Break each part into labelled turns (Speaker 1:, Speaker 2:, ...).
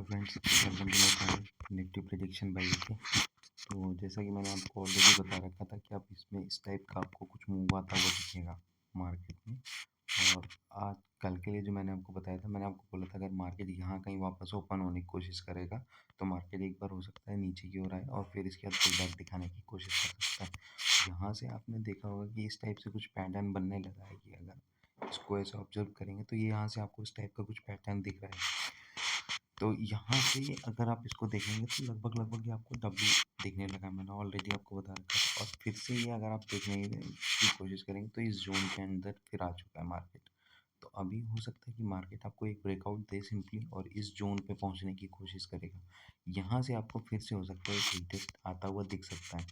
Speaker 1: Friends, welcome to my channel Nifty prediction by UK. तो जैसा कि मैंने आपको ऑलरेडी बता रखा था कि आप इसमें इस टाइप का आपको कुछ मूव आता हुआ दिखेगा मार्केट में। और आज कल के लिए जो मैंने आपको बताया था, मैंने आपको बोला था अगर मार्केट यहाँ कहीं वापस ओपन होने की कोशिश करेगा तो मार्केट एक बार हो सकता है नीचे की ओर आए और फिर इसके बाद पुल बैक दिखाने की कोशिश कर सकता है। यहाँ से आपने देखा होगा कि इस टाइप से कुछ पैटर्न बनने लगा है कि अगर इसको ऐसे ऑब्जर्व करेंगे तो ये यहाँ से आपको इस टाइप का कुछ पैटर्न दिख रहा है। तो यहाँ से अगर आप इसको देखेंगे तो लगभग ये आपको डब्ल्यू दिखने लगा, मैंने ऑलरेडी आपको बता रखा था। और फिर से ये अगर आप देखने की कोशिश करेंगे तो इस जोन के अंदर फिर आ चुका है मार्केट। तो अभी हो सकता है कि मार्केट आपको एक ब्रेकआउट दे सिंपली और इस जोन पे पहुंचने की कोशिश करेगा। यहाँ से आपको फिर से हो सकता है एक रीटेस्ट आता हुआ दिख सकता है।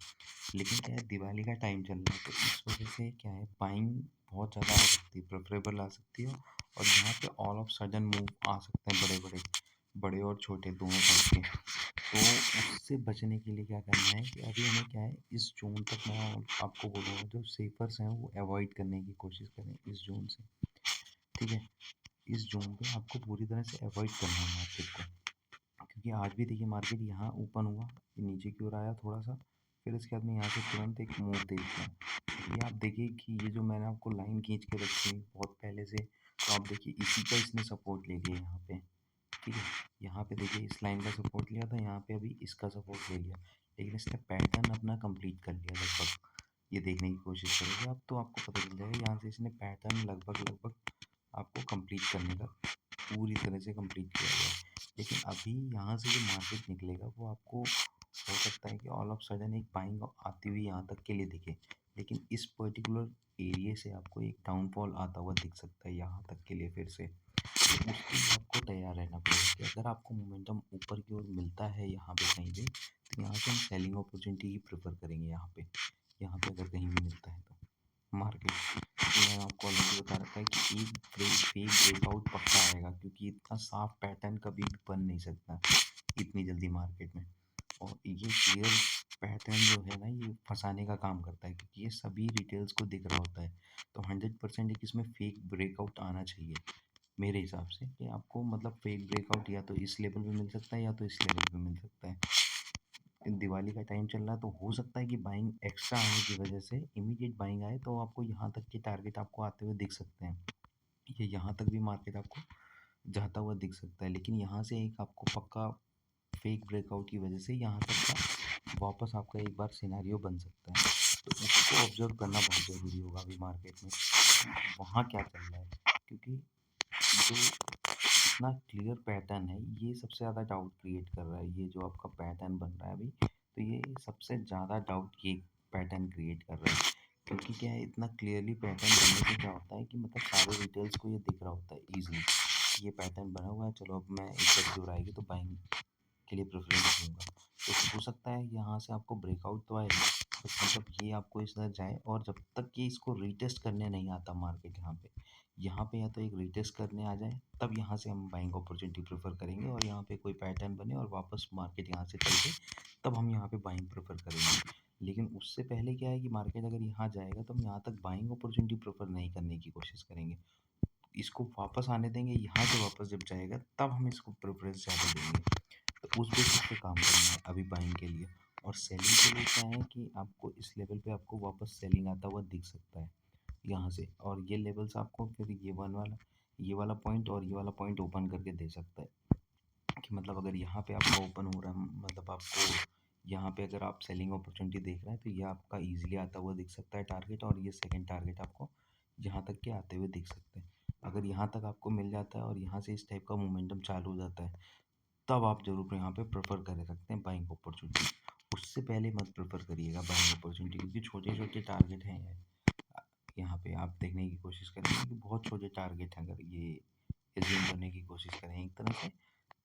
Speaker 1: लेकिन क्या है, दिवाली का टाइम चल रहा है तो इस वजह से क्या है, बाइंग बहुत ज़्यादा आ सकती है, प्रेफरेबल आ सकती है। और यहाँ पे ऑल ऑफ सडन मूव आ सकते हैं, बड़े और छोटे दोनों टाइप के। तो उससे बचने के लिए क्या करना है कि अभी हमें क्या है, इस जोन तक मैं आपको बोलूँगा जो सेफर्स हैं वो अवॉइड करने की कोशिश करें इस जोन से। ठीक है, इस जोन पे आपको पूरी तरह से अवॉइड करना है मार्केट को, क्योंकि आज भी देखिए मार्केट यहाँ ओपन हुआ, नीचे की ओर आया थोड़ा सा, फिर इसके बाद में यहाँ से तुरंत एक मूव देखते हैं। ये आप देखिए कि ये जो मैंने आपको लाइन खींच के रखी है बहुत पहले से, तो आप देखिए इसी का इसने सपोर्ट ले लिया यहाँ पे। ठीक है, यहाँ पे देखिए इस लाइन का सपोर्ट लिया था, यहाँ पे अभी इसका सपोर्ट ले लिया, लेकिन इसने पैटर्न अपना कंप्लीट कर लिया लगभग। ये देखने की कोशिश करोगे आप तो आपको पता चल जाएगा यहाँ से इसने पैटर्न लगभग आपको कंप्लीट करने का पूरी तरह से कंप्लीट किया गया है। लेकिन अभी यहाँ से जो मार्केट निकलेगा वो आपको हो सकता है कि ऑल ऑफ सडन एक बाइंग आती हुई यहाँ तक के लिए दिखे, लेकिन इस पर्टिकुलर एरिया से आपको एक डाउनफॉल आता हुआ दिख सकता है यहाँ तक के लिए फिर से। तो उसके लिए आपको तैयार रहना पड़ेगा कि अगर आपको मोमेंटम ऊपर की ओर मिलता है यहाँ पे कहीं पे, तो यहाँ से हम सेलिंग अपॉर्चुनिटी ही प्रेफर करेंगे। यहाँ पे अगर कहीं भी मिलता है तो मार्केट, तो मैंने आपको ऑलरेडी बता रखा है कि एक फेक ब्रेकआउट पक्का आएगा, क्योंकि इतना साफ पैटर्न कभी भी बन नहीं सकता इतनी जल्दी मार्केट में। और ये क्लियर पैटर्न जो है ना, ये फंसाने का काम करता है, क्योंकि ये सभी डिटेल्स को दिख रहा होता है। तो 100% एक इसमें फेक ब्रेकआउट आना चाहिए मेरे हिसाब से, कि आपको मतलब फेक ब्रेकआउट या तो इस लेवल पे मिल सकता है या तो इस लेवल पे मिल सकता है। दिवाली का टाइम चल रहा है तो हो सकता है कि बाइंग एक्स्ट्रा आने की वजह से इमीडिएट बाइंग आए तो आपको यहाँ तक के टारगेट आपको आते हुए दिख सकते हैं। ये यहाँ तक भी मार्केट आपको जाता हुआ दिख सकता है, लेकिन यहाँ से एक आपको पक्का फेक ब्रेकआउट की वजह से यहाँ तक का वापस आपका एक बार सिनेरियो बन सकता है। तो उसको ऑब्जर्व करना बहुत ज़रूरी होगा अभी मार्केट में, वहाँ क्या चल रहा है, क्योंकि जो इतना क्लियर पैटर्न है ये सबसे ज़्यादा डाउट क्रिएट कर रहा है। ये जो आपका पैटर्न बन रहा है अभी, तो ये सबसे ज़्यादा डाउट ये पैटर्न क्रिएट कर रहा है। क्योंकि क्या है, इतना क्लियरली पैटर्न बनने से क्या होता है कि मतलब सारे डिटेल्स को ये दिख रहा होता है ईजिली, ये पैटर्न बना हुआ है, चलो अब मैं एक बार जो आएगी तो बाइंग के लिए प्रेफरेंस दूंगा। तो हो सकता है यहाँ से आपको ब्रेकआउट तो आए, बट मतलब ये आपको इस तरह जाए, और जब तक कि इसको रीटेस्ट करने नहीं आता मार्केट यहाँ पे या तो एक रीटेस्ट करने आ जाए, तब यहाँ से हम बाइंग अपॉर्चुनिटी प्रेफर करेंगे, और यहाँ पे कोई पैटर्न बने और वापस मार्केट यहाँ से चल के तब हम यहाँ पे बाइंग प्रेफर करेंगे। लेकिन उससे पहले क्या है कि मार्केट अगर यहाँ जाएगा तो हम यहाँ तक बाइंग अपॉर्चुनिटी प्रेफर नहीं करने की कोशिश करेंगे, इसको वापस आने देंगे। यहाँ से वापस जब जाएगा तब हम इसको प्रेफरेंस ज़्यादा देंगे। तो उस बेसिस पे काम करना है अभी बाइंग के लिए। और सेलिंग के लिए क्या है कि आपको इस लेवल पे आपको वापस सेलिंग आता हुआ दिख सकता है यहाँ से, और ये लेवल्स आपको फिर ये वाला पॉइंट और ये वाला पॉइंट ओपन करके दे सकता है। कि मतलब अगर यहाँ पे आपका ओपन हो रहा है, मतलब आपको यहाँ पे अगर आप सेलिंग अपॉर्चुनिटी देख रहे हैं तो ये आपका ईजिली आता हुआ दिख सकता है टारगेट, और ये सेकंड टारगेट आपको यहाँ तक के आते हुए दिख सकते हैं। अगर यहाँ तक आपको मिल जाता है और यहाँ से इस टाइप का मोमेंटम चालू हो जाता है, तब आप ज़रूर यहाँ पे प्रेफर कर सकते हैं बाइंग अपॉर्चुनिटी। उससे पहले मत प्रेफर करिएगा बाइंग अपॉर्चुनिटी, क्योंकि छोटे छोटे टारगेट हैं यहाँ पे। आप देखने की कोशिश करेंगे कि बहुत छोटे टारगेट हैं, अगर ये एज्यूम करने की कोशिश करें एक तरह से,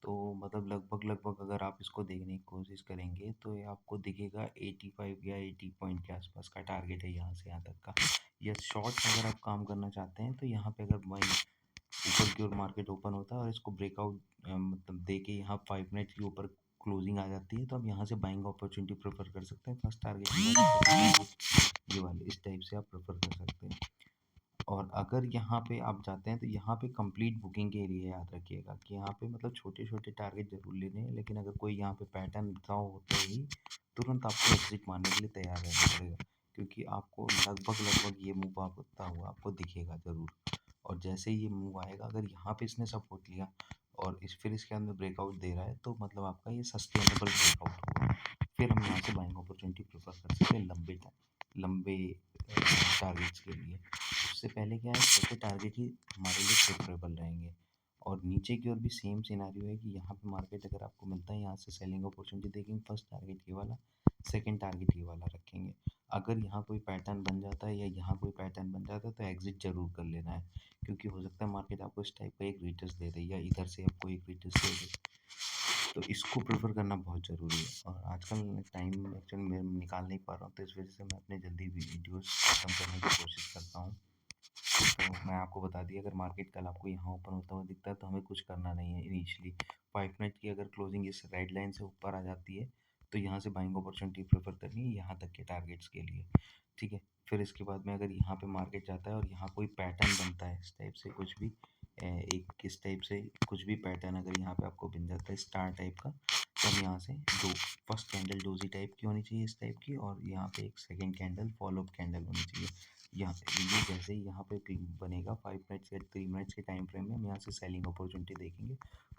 Speaker 1: तो मतलब लगभग अगर आप इसको देखने की कोशिश करेंगे तो ये आपको दिखेगा 85 या 80 पॉइंट के आसपास का टारगेट है यहाँ से यहाँ तक का। या शॉर्ट अगर आप काम करना चाहते हैं तो यहाँ पे अगर बाइंग ऊपर की ओर मार्केट ओपन होता है और इसको ब्रेकआउट मतलब दे के यहाँ 5 मिनट के ऊपर क्लोजिंग आ जाती है, तो आप यहाँ से बाइंग अपॉर्चुनिटी प्रेफर कर सकते हैं। फर्स्ट टारगेट ये वाली, इस टाइप से आप प्रेफर कर सकते हैं। और अगर यहाँ पे आप जाते हैं तो यहाँ पे कंप्लीट बुकिंग के लिए याद रखिएगा कि यहाँ पे मतलब छोटे-छोटे टारगेट ज़रूर लेने हैं, लेकिन अगर कोई यहाँ पे पैटर्न ड्रॉ होते ही तुरंत आपको एग्ज़िट मारने के लिए तैयार रहना पड़ेगा। क्योंकि आपको लगभग-लगभग ये मूव होता हुआ आपको दिखेगा ज़रूर। और जैसे ही ये मूव आएगा, अगर यहाँ पे इसने सपोर्ट लिया और फिर इसके अंदर ब्रेकआउट दे रहा है, तो मतलब आपका ये सस्टेनेबल ब्रेकआउट होगा। फिर हम यहाँ से बाइंग अपॉर्चुनिटी प्रेफर कर सकते हैं लंबे टारगेट्स के लिए। उससे पहले क्या है, छोटे टारगेट ही हमारे लिए प्रेफरेबल रहेंगे। और नीचे की ओर भी सेम सिनेरियो है कि यहाँ पे मार्केट अगर आपको मिलता है, यहाँ से सेलिंग अपॉर्चुनिटी देखेंगे, फर्स्ट टारगेट ये वाला, सेकंड टारगेट ये वाला रखेंगे। अगर यहाँ कोई पैटर्न बन जाता है या यहाँ कोई पैटर्न बन जाता है तो एग्जिट जरूर कर लेना है, क्योंकि हो सकता है मार्केट आपको इस टाइप का एक रिटर्स दे दे या इधर से आपको एक रिटर्स दे दे। तो इसको प्रेफर करना बहुत ज़रूरी है। और आजकल टाइम एक्चुअली मैं निकाल नहीं पा रहा हूँ, तो इस वजह से मैं अपने जल्दी वीडियोस खत्म करने की कोशिश करता हूँ। तो मैं आपको बता दिया, अगर मार्केट कल आपको यहाँ ओपन होता हुआ दिखता है तो हमें कुछ करना नहीं है इनिशियली। 5 मिनट की अगर क्लोजिंग इस रेड लाइन से ऊपर आ जाती है तो यहाँ से बाइंग अपॉर्चुनिटी प्रेफर करनी है यहाँ तक के टारगेट्स के लिए, ठीक है। फिर इसके बाद में अगर यहाँ पे मार्केट जाता है और यहाँ कोई पैटर्न बनता है इस टाइप से, कुछ भी एक इस टाइप से कुछ भी पैटर्न अगर यहाँ पे आपको बन जाता है स्टार टाइप का, तो हम यहाँ से दो फर्स्ट कैंडल डोजी टाइप की होनी चाहिए इस टाइप की, और यहाँ पे एक सेकेंड कैंडल फॉलोअप कैंडल होनी चाहिए। यहाँ पे ये जैसे ही यहाँ पे बनेगा 5 मिनट्स या 3 मिनट्स के टाइम फ्रेम में, हम यहाँ से सेलिंग अपॉर्चुनिटी देखेंगे।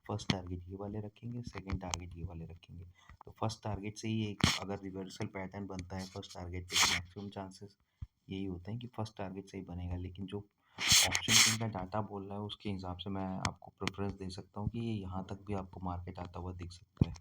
Speaker 1: फर्स्ट टारगेट ये वाले रखेंगे, सेकंड टारगेट ये वाले रखेंगे। तो फर्स्ट टारगेट से ही एक अगर रिवर्सल पैटर्न बनता है फर्स्ट टारगेट पे, मैक्सिमम चांसेस यही होते हैं कि फर्स्ट टारगेट से ही बनेगा। लेकिन जो ऑप्शन चेन का डाटा बोल रहा है उसके हिसाब से मैं आपको प्रेफरेंस दे सकता हूँ कि ये यहाँ तक भी आपको मार्केट आता हुआ दिख सकता है,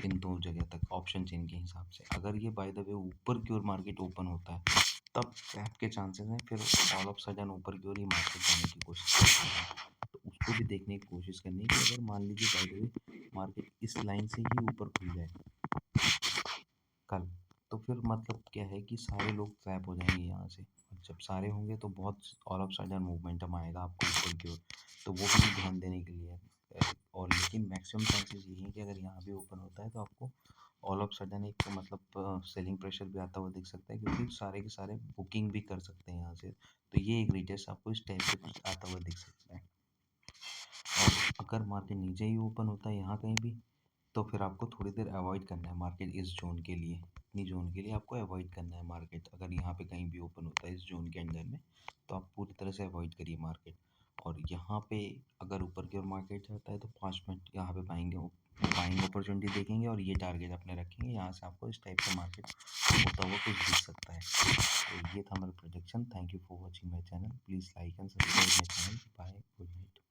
Speaker 1: इन दो जगह तक ऑप्शन चेन के हिसाब से। अगर ये बाय द वे ऊपर की ओर मार्केट ओपन होता है तब गैप के चांसेस हैं, फिर ऑल ऑफ सडन ऊपर की ओर ही मार्केट जाने की कोशिश करते हैं। तो उसको भी देखने की कोशिश करनी है कि अगर मान लीजिए बाय द वे मार्केट इस लाइन से ही ऊपर खुल जाए कल, तो फिर मतलब क्या है कि सारे लोग ट्रैप हो जाएंगे यहाँ से, और जब सारे होंगे तो बहुत ऑल ऑफ सडन मूवमेंटम आएगा आपको ऊपर की ओर। तो वो भी ध्यान देने के लिए है। और लेकिन मैक्सिमम चांसेस यही है कि अगर यहाँ भी ओपन होता है तो आपको ऑल ऑफ सडन एक तो मतलब सेलिंग प्रेशर भी आता हुआ दिख सकता है, क्योंकि सारे के सारे बुकिंग भी कर सकते हैं यहाँ से। तो ये एक रिटेस्ट आपको इस टाइप से कुछ आता हुआ दिख सकता है। और अगर मार्केट नीचे ही ओपन होता है यहाँ कहीं भी, तो फिर आपको थोड़ी देर अवॉइड करना है मार्केट इस जोन के लिए, इतनी जोन के लिए आपको अवॉइड करना है मार्केट। अगर यहाँ पे कहीं भी ओपन होता है इस जोन के अंदर में, तो आप पूरी तरह से अवॉइड करिए मार्केट। और यहाँ पे अगर ऊपर की ओर मार्केट जाता है तो 5 मिनट यहाँ पे बाइंग अपॉर्चुनिटी देखेंगे और ये टारगेट अपने रखेंगे, यहाँ से आपको इस टाइप का मार्केट होता हुआ कुछ दिख सकता है। तो ये था मेरा projection. Thank you for watching my channel, please like and subscribe my channel. Bye, good night.